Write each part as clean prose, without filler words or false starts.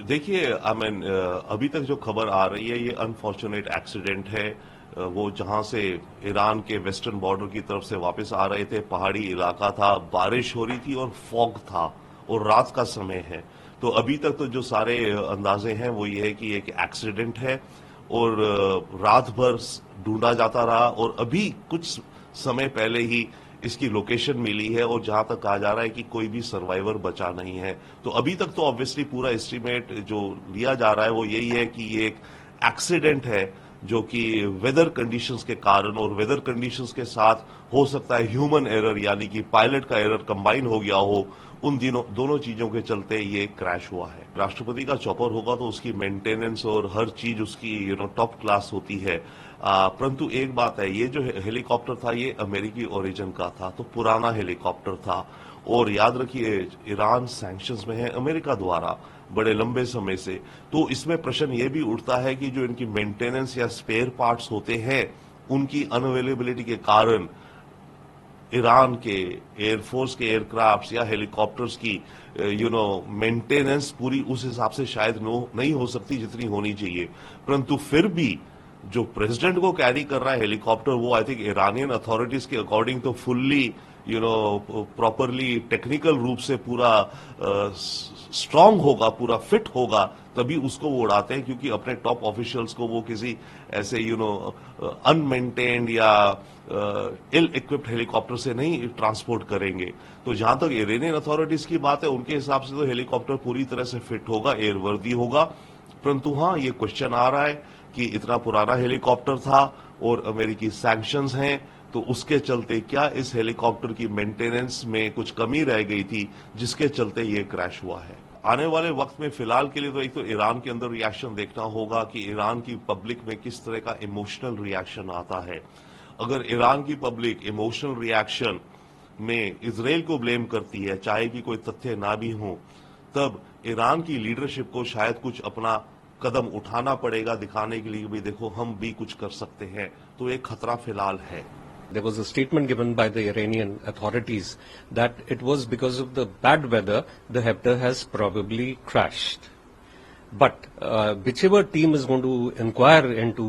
देखिए I mean अभी तक जो खबर आ रही है ये अनफॉर्चुनेट एक्सीडेंट है। वो जहां से ईरान के वेस्टर्न बॉर्डर की तरफ से वापस आ रहे थे, पहाड़ी इलाका था, बारिश हो रही थी और फॉग था और रात का समय है। तो अभी तक तो जो सारे अंदाजे हैं वो ये है कि एक एक्सीडेंट है और रात भर ढूंढा जाता रहा और अभी कुछ समय पहले ही इसकी लोकेशन मिली है और जहां तक कहा जा रहा है कि कोई भी सर्वाइवर बचा नहीं है। तो अभी तक तो ऑब्वियसली पूरा एस्टीमेट जो लिया जा रहा है वो यही है कि ये एक एक्सीडेंट है जो कि वेदर कंडीशंस के कारण और वेदर कंडीशंस के साथ हो सकता है ह्यूमन एरर यानी कि पायलट का एरर कंबाइन हो गया हो। उन दिनों दोनों चीजों के चलते ये क्रैश हुआ है। राष्ट्रपति का चॉपर होगा तो उसकी मेंटेनेंस और हर चीज उसकी टॉप क्लास होती है। परंतु एक बात है, ये जो हेलीकॉप्टर था ये अमेरिकी ओरिजिन का था, तो पुराना हेलीकॉप्टर था। और याद रखिए ईरान सैंक्शंस में है अमेरिका द्वारा बड़े लंबे समय से। तो इसमें प्रश्न ये भी उठता है कि जो इनकी मेंटेनेंस या स्पेयर पार्ट्स होते हैं उनकी अनअवेलेबिलिटी के कारण ईरान के एयरफोर्स के एयरक्राफ्ट या हेलीकॉप्टर्स की मेंटेनेंस पूरी उस हिसाब से शायद नहीं हो सकती जितनी होनी चाहिए। परंतु फिर भी जो प्रेसिडेंट को कैरी कर रहा है हेलीकॉप्टर वो आई थिंक ईरानियन अथॉरिटीज के अकॉर्डिंग तो फुल्ली प्रॉपरली टेक्निकल रूप से पूरा स्ट्रांग होगा, पूरा फिट होगा, तभी उसको वो उड़ाते हैं, क्योंकि अपने टॉप ऑफिशियल्स को वो किसी ऐसे अनमेंटेन्ड या इल इक्विप्ड हेलीकॉप्टर से नहीं ट्रांसपोर्ट करेंगे। तो जहां तक ईरानियन अथॉरिटीज की बात है उनके हिसाब से तो हेलीकॉप्टर पूरी तरह से फिट होगा, एयरवर्दी होगा। परंतु हाँ, ये क्वेश्चन आ रहा है कि इतना पुराना हेलीकॉप्टर था और अमेरिकी सैंक्शंस हैं, तो उसके चलते क्या इस हेलीकॉप्टर की मेंटेनेंस में कुछ कमी रह गई थी जिसके चलते ये क्रैश हुआ है। आने वाले वक्त में फिलहाल के लिए तो एक तो ईरान के अंदर रिएक्शन देखना होगा कि ईरान की पब्लिक में किस तरह का इमोशनल रिएक्शन आता है। अगर ईरान की पब्लिक इमोशनल रिएक्शन में इजराइल को ब्लेम करती है, चाहे कि कोई तथ्य ना भी हो, तब ईरान की लीडरशिप को शायद कुछ अपना कदम उठाना पड़ेगा, दिखाने के लिए भी देखो हम भी कुछ कर सकते हैं। तो एक खतरा फिलहाल है। There was a statement given by the Iranian authorities that it was because of the bad weather the Hepter has probably crashed. But whichever team is going to inquire into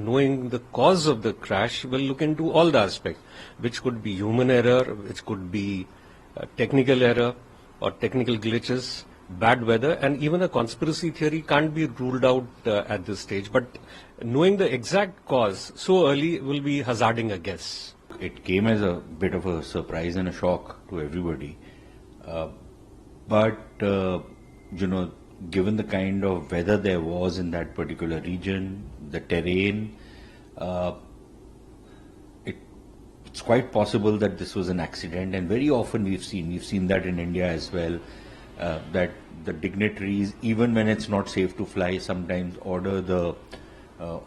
knowing the cause of the crash will look into all the aspects, which could be human error, which could be technical error or technical glitches, bad weather, and even a conspiracy theory can't be ruled out at this stage. But knowing the exact cause so early will be hazarding a guess. It came as a bit of a surprise and a shock to everybody. But given the kind of weather there was in that particular region, the terrain, it's quite possible that this was an accident. And very often we've seen that in India as well, that the dignitaries, even when it's not safe to fly, sometimes order the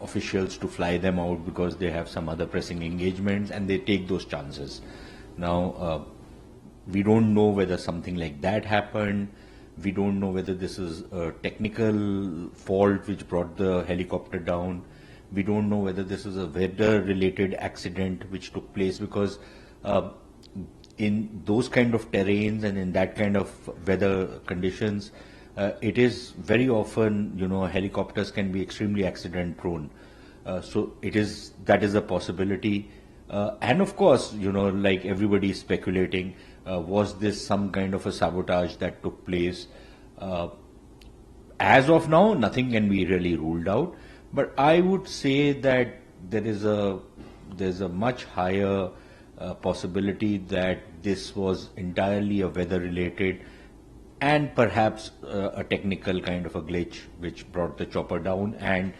officials to fly them out because they have some other pressing engagements, and they take those chances. Now, we don't know whether something like that happened. We don't know whether this is a technical fault which brought the helicopter down. We don't know whether this is a weather-related accident which took place, because in those kind of terrains and in that kind of weather conditions, it is very often, helicopters can be extremely accident prone. So that is a possibility. And of course, like everybody is speculating, was this some kind of a sabotage that took place? As of now, nothing can be really ruled out. But I would say that there's a much higher possibility that this was entirely a weather related and perhaps a technical kind of a glitch which brought the chopper down. And